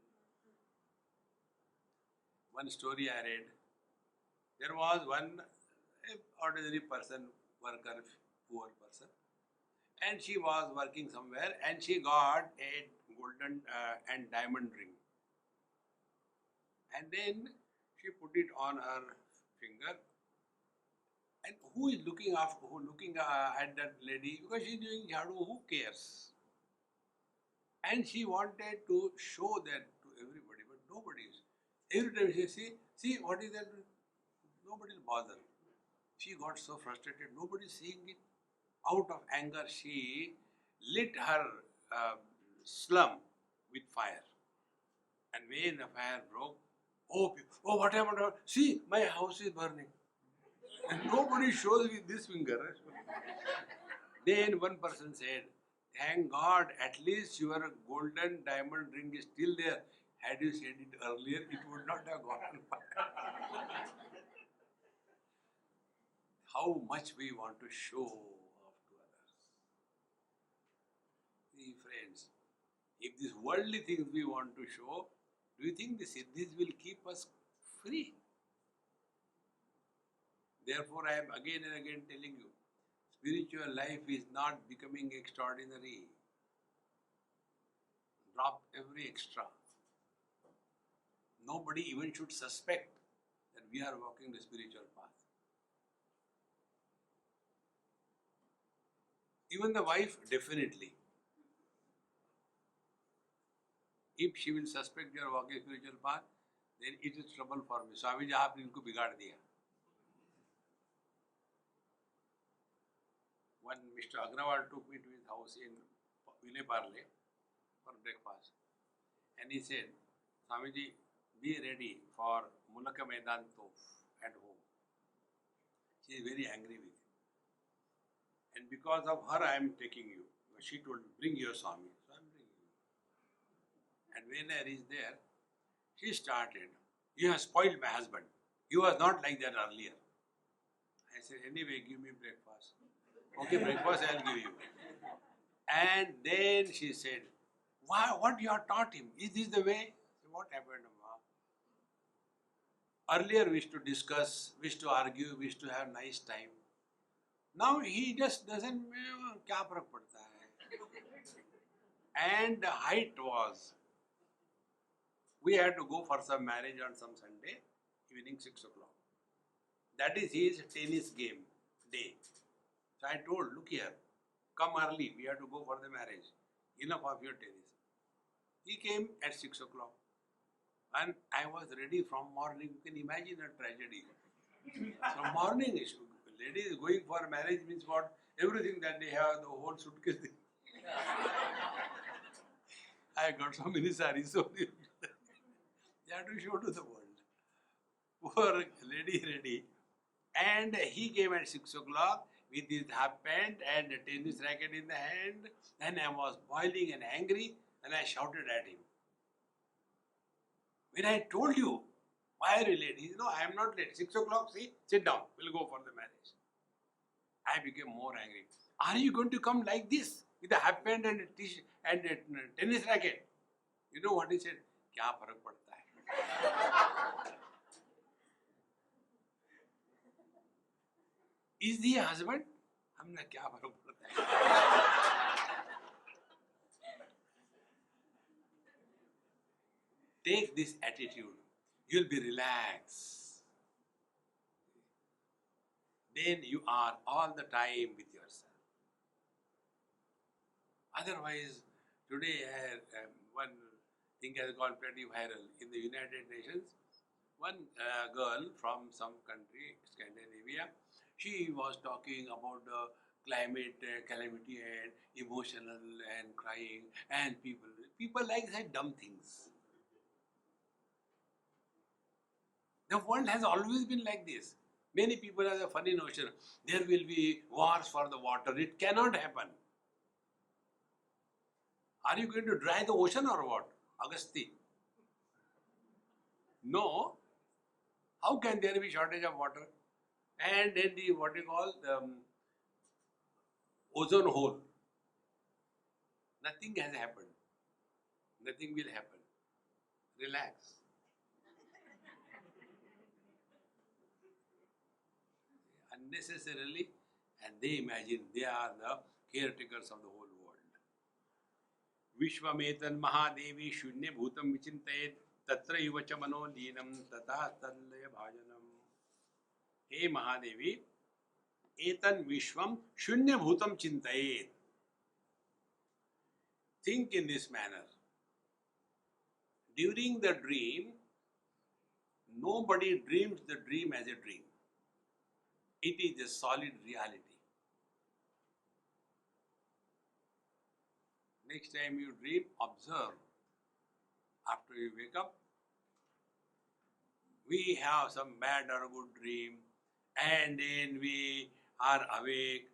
One story I read, there was one ordinary person, worker, poor person, and she was working somewhere and she got a golden and diamond ring. And then she put it on her finger. And who is looking at that lady? Because she is doing jhadu, who cares? And she wanted to show that to everybody, but nobody is. Every time she see what is that? Nobody will bother. She got so frustrated, nobody is seeing it. Out of anger, she lit her slum with fire. And when the fire broke, oh, what happened? See, my house is burning. And nobody shows with this finger. Then one person said, thank God, at least your golden diamond ring is still there. Had you said it earlier, it would not have gone. How much we want to show off to others. See, friends, if these worldly things we want to show, do you think the siddhis will keep us free. Therefore, I am again and again telling you, spiritual life is not becoming extraordinary. Drop every extra. Nobody even should suspect that we are walking the spiritual path. Even the wife, definitely. If she will suspect you are walking spiritual path, then it is trouble for me. Swami ji, आपने इनको बिगाड़ दिया. One Mr. Agrawal took me to his house in Vile Parle for breakfast. And he said, Swamiji, be ready for Mulaka Maidan Tof at home. She is very angry with you. And because of her, I am taking you. She told me, bring your Swami. So I am bringing you. And when I reached there, she started, you have spoiled my husband. He was not like that earlier. I said, anyway, give me breakfast. Okay, breakfast I will give you. And then she said, what you have taught him? Is this the way? So what happened, Amma? Earlier we used to discuss, we used to argue, we used to have nice time. Now he just doesn't, kya farak padta hai? And the height was, we had to go for some marriage on some Sunday, evening 6 o'clock. That is his tennis game day. So I told, look here, come early, we have to go for the marriage. Enough of your tennis. He came at 6 o'clock. And I was ready from morning. You can imagine a tragedy. So morning, ladies going for marriage means what? Everything that they have, the whole suitcase. I got so many sarees, so they have to show to the world. Poor lady ready. And he came at 6 o'clock with his half pant and a tennis racket in the hand. And I was boiling and angry and I shouted at him. When I told you, why are you late? He said, no, I am not late. 6 o'clock, see, sit down, we'll go for the marriage. I became more angry. Are you going to come like this with a half pant and a t-shirt and a tennis racket? You know what he said? Kya farak padta hai? Is he a husband? हमने क्या फर्क पड़ता है? Take this attitude. You'll be relaxed. Then you are all the time with yourself. Otherwise, today one thing has gone pretty viral in the United Nations. One girl from some country, Scandinavia, she was talking about the climate calamity and emotional and crying and people like that dumb things. The world has always been like this. Many people have a funny notion, there will be wars for the water. It cannot happen. Are you going to dry the ocean or what? Agasti? No. How can there be shortage of water? And then the, what you call, the ozone hole. Nothing has happened. Nothing will happen. Relax. Unnecessarily, and they imagine they are the caretakers of the whole world. Vishvametan Mahadevi Shunya Bhutam Vichintayet Tatra Yuvacha Mano Leenam Tata Tanlaya Bhajanam. Hey Mahadevi, Etan Vishvam Shunya Bhutam Chintayet. Think in this manner. During the dream, nobody dreams the dream as a dream. It is a solid reality. Next time you dream, observe. After you wake up, we have some bad or good dream, and then we are awake,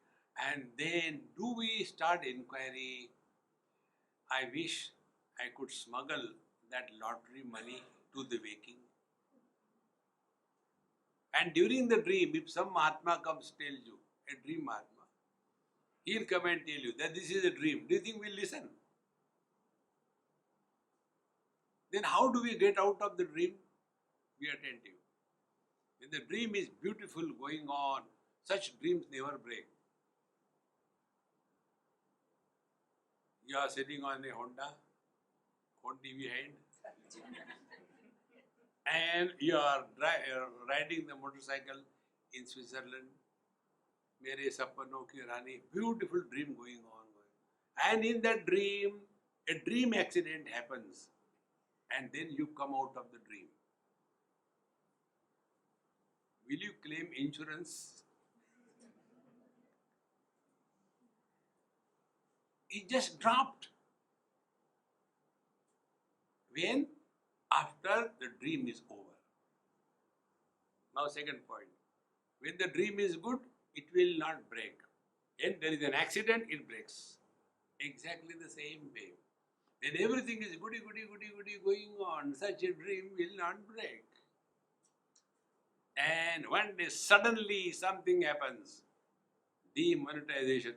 and then do we start inquiry? I wish I could smuggle that lottery money to the waking. And during the dream, if some Mahatma comes tells you, a dream Mahatma, he'll come and tell you that this is a dream. Do you think we'll listen? Then how do we get out of the dream? Be attentive. When the dream is beautiful going on, such dreams never break. You are sitting on a Honda behind, and you are riding the motorcycle in Switzerland. मेरे सपनों की रानी, beautiful dream going on. And in that dream, a dream accident happens, and then you come out of the dream. Will you claim insurance? It just dropped. When? After the dream is over. Now second point. When the dream is good, it will not break. When there is an accident, it breaks. Exactly the same way. When everything is goody going on, such a dream will not break. And one day suddenly something happens. Demonetization.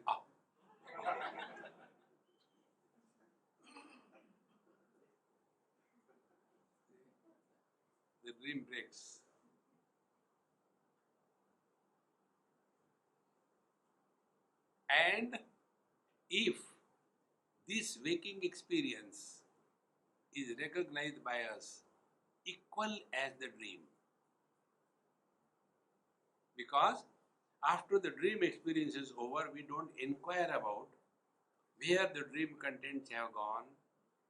The dream breaks. And if this waking experience is recognized by us equal as the dream, because after the dream experience is over, we don't inquire about where the dream contents have gone,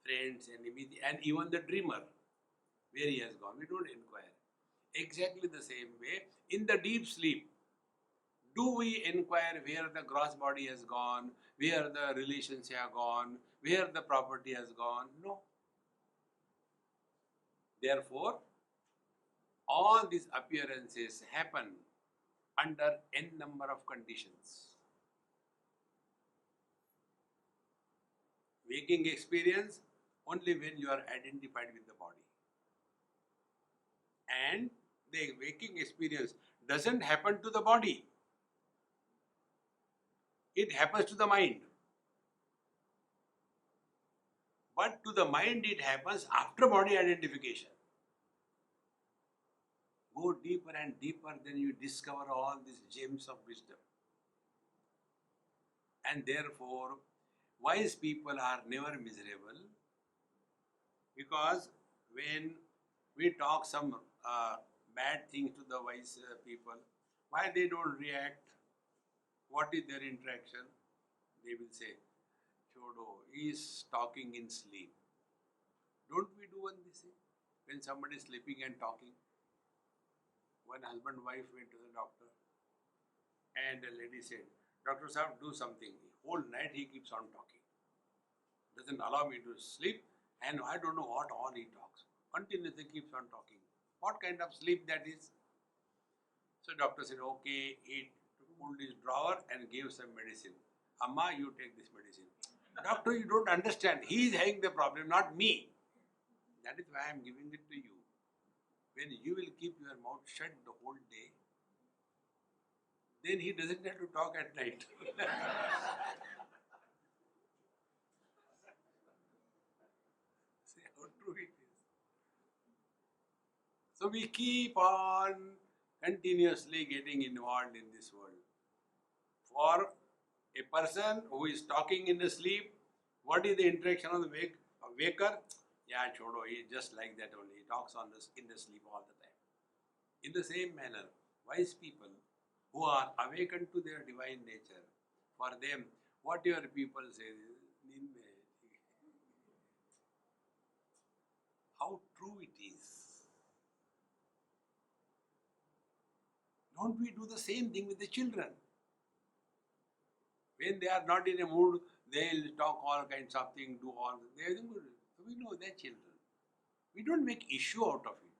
friends, enemies, and even the dreamer, where he has gone. We don't inquire. Exactly the same way, in the deep sleep, do we inquire where the gross body has gone, where the relations have gone, where the property has gone? No. Therefore, all these appearances happen under n number of conditions. Waking experience only when you are identified with the body. And the waking experience doesn't happen to the body. It happens to the mind. But to the mind it happens after body identification. Go deeper and deeper, then you discover all these gems of wisdom. And therefore, wise people are never miserable, because when we talk some bad things to the wise people, why they don't react? What is their interaction? They will say, Chodo, he is talking in sleep. Don't we do one this thing? When somebody is sleeping and talking, one husband and wife went to the doctor, and the lady said, Doctor Sahab, do something. Whole night he keeps on talking. Doesn't allow me to sleep, and I don't know what all he talks. Continuously keeps on talking. What kind of sleep that is? So doctor said, okay, he pulled his drawer and gave some medicine. Amma, you take this medicine. Doctor, you don't understand. He is having the problem, not me. That is why I am giving it to you. When you will keep your mouth shut the whole day, then he doesn't have to talk at night. See how true it is. So we keep on continuously getting involved in this world. For a person who is talking in the sleep, what is the interaction of the waker? Yeah, chodo, he is just like that only. He talks in the sleep all the time. In the same manner, wise people who are awakened to their divine nature, for them, whatever people say, how true it is. Don't we do the same thing with the children? When they are not in a mood, they'll talk all kinds of things, do all. We know they're children. We don't make issue out of it.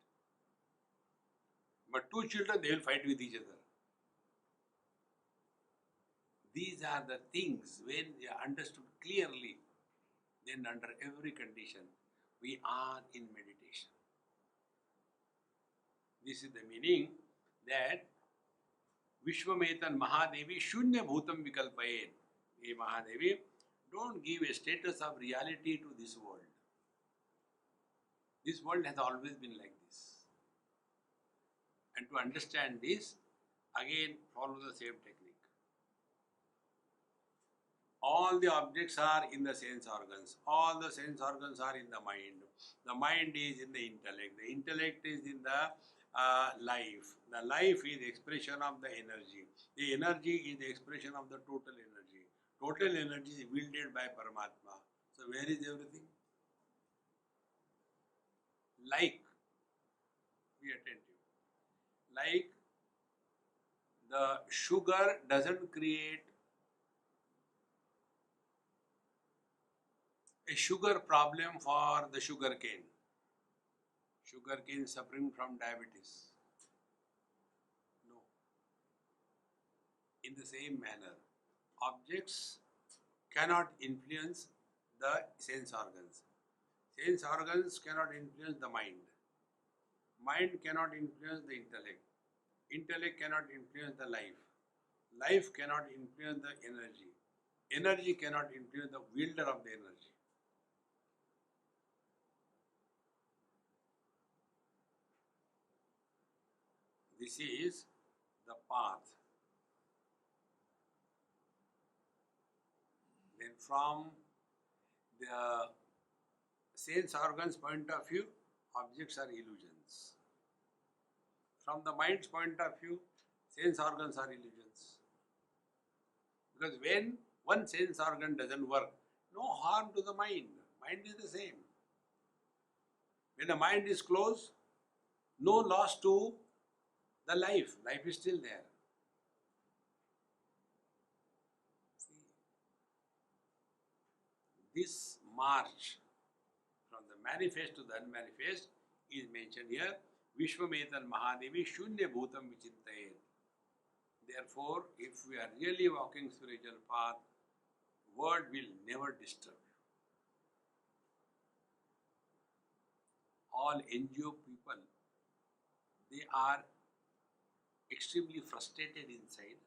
But two children, they will fight with each other. These are the things, when they are understood clearly, then under every condition, we are in meditation. This is the meaning that Vishwametan Mahadevi Shunya Bhutam Vikalpayen. Hey Mahadevi, don't give a status of reality to this world. This world has always been like this. And to understand this, again follow the same technique. All the objects are in the sense organs. All the sense organs are in the mind. The mind is in the intellect. The intellect is in the life. The life is the expression of the energy. The energy is the expression of the total energy. Total energy is wielded by Paramatma. So where is everything? Like, be attentive. Like the sugar doesn't create a sugar problem for the sugar cane. Sugar cane suffering from diabetes. No. In the same manner, objects cannot influence the sense organs. Sense organs cannot influence the mind. Mind cannot influence the intellect. Intellect cannot influence the life. Life cannot influence the energy. Energy cannot influence the wielder of the energy. This is the path. Then from the sense organs point of view, objects are illusions. From the mind's point of view, sense organs are illusions. Because when one sense organ doesn't work, no harm to the mind. Mind is the same. When the mind is closed, no loss to the life. Life is still there. See, this march from the manifest to the unmanifest is mentioned here. Vishwametan Mahadevi Shunya Bhutam Vichintayet. Therefore, if we are really walking spiritual path, word will never disturb you. All NGO people, they are extremely frustrated inside,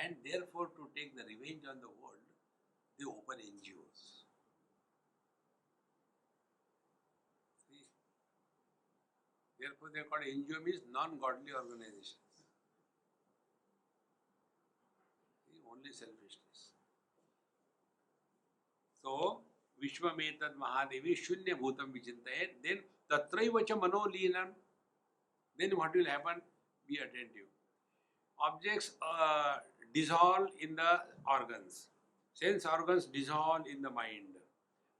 and therefore to take the revenge on the world, they open NGOs. See? Therefore they are called NGO, means non-godly organizations. See? Only selfishness. So, Vishwametad Mahadevi Shunya Bhutam Vichintayet, then Tatraivacha Manolinam. Then what will happen? Be attentive. Objects dissolve in the organs. Sense organs dissolve in the mind.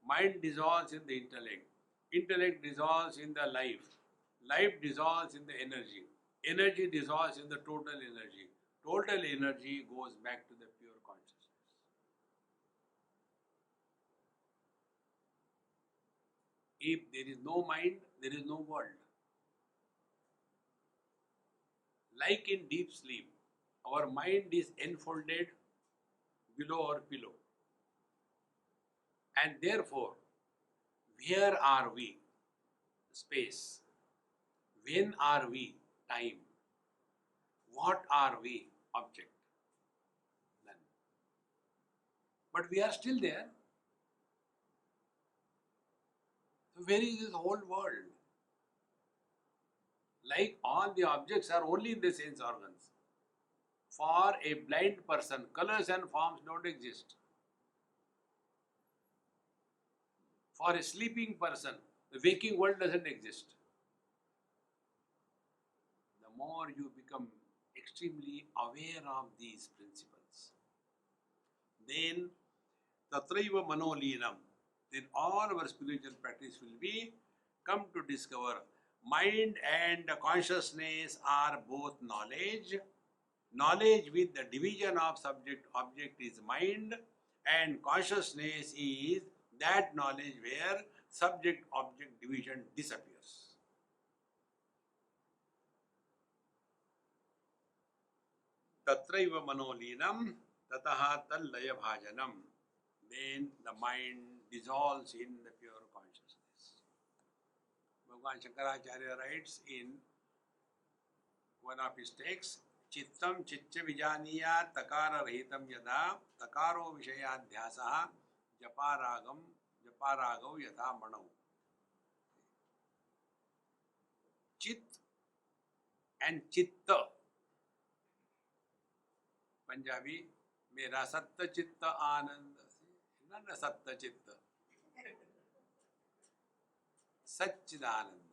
Mind dissolves in the intellect. Intellect dissolves in the life. Life dissolves in the energy. Energy dissolves in the total energy. Total energy goes back to the pure consciousness. If there is no mind, there is no world. Like in deep sleep, our mind is enfolded below our pillow. And therefore, where are we? Space. When are we? Time. What are we? Object. None. But we are still there. So where is this whole world? Like all the objects are only in the sense organs. For a blind person, colors and forms don't exist. For a sleeping person, the waking world doesn't exist. The more you become extremely aware of these principles, then tatraiva manolinam, then all our spiritual practice will be come to discover mind and consciousness are both knowledge. Knowledge with the division of subject-object is mind, and consciousness is that knowledge where subject-object division disappears. Tatraiva manolinam tataha tallaya bhajanam. Then the mind dissolves in the pure consciousness. Bhagavan Shankaracharya writes in one of his texts, Chittam Chitcha Vijaniya Takara Rahitam Yada Takaro Vishayadhyasa Japaragav Yatha Manau. Chit and chitta. Punjabi, mera satta chitta ananda. Not a satta chitta. Satchidananda.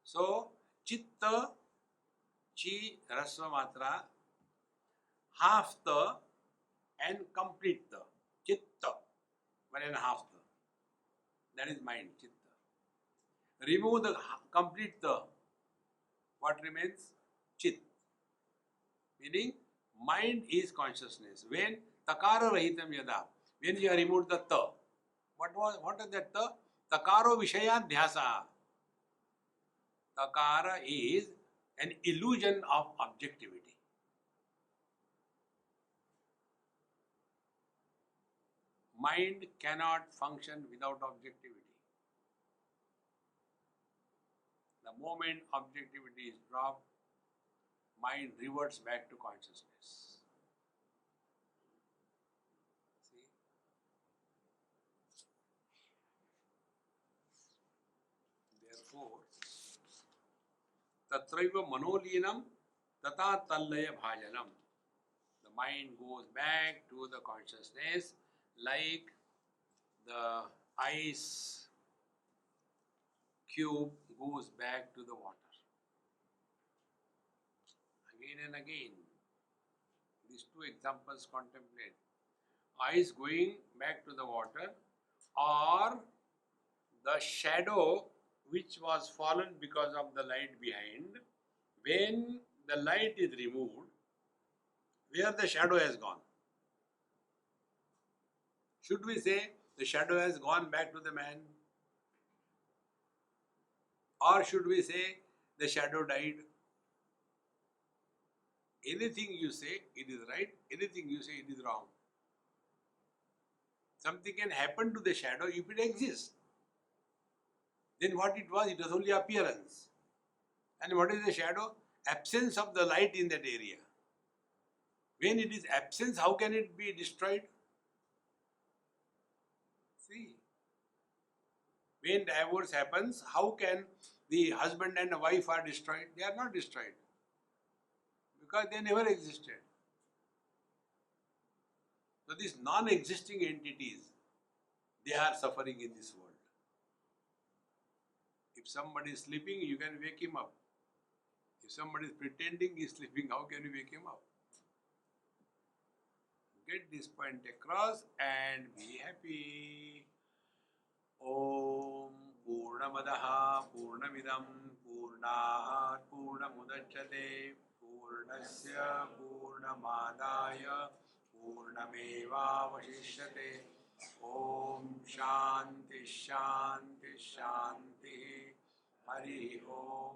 So, chitta, chi, rasva matra, half the and complete the. Chitta, 1.5 the. That is mind, chitta. Remove the complete the. What remains? Chit. Meaning, mind is consciousness. When takara rahitam yada, when you have removed the ta, what is that ta? Takaro vishayadhyasa. Takara is an illusion of objectivity. Mind cannot function without objectivity. The moment objectivity is dropped, mind reverts back to consciousness. See? Therefore, tatraiva manolinam tata tallaya bhajanam. The mind goes back to the consciousness like the ice cube goes back to the water. Again and again, these two examples contemplate. Ice going back to the water, or the shadow which was fallen because of the light behind. When the light is removed, where the shadow has gone? Should we say the shadow has gone back to the man? Or should we say the shadow died? Anything you say, it is right. Anything you say, it is wrong. Something can happen to the shadow if it exists. Then what it was only appearance. And what is the shadow? Absence of the light in that area. When it is absence, how can it be destroyed? See, when divorce happens, how can the husband and the wife are destroyed? They are not destroyed. Because they never existed. So these non-existing entities, they are suffering in this world. If somebody is sleeping, you can wake him up. If somebody is pretending he is sleeping, how can you wake him up? Get this point across and be happy. Om Purnamadaha Purnamidam Purnat Purnamudachyate Purnasya Purnamadaya Purnameva Vashishyate. Om Shanti Shanti Shanti. Hari Om.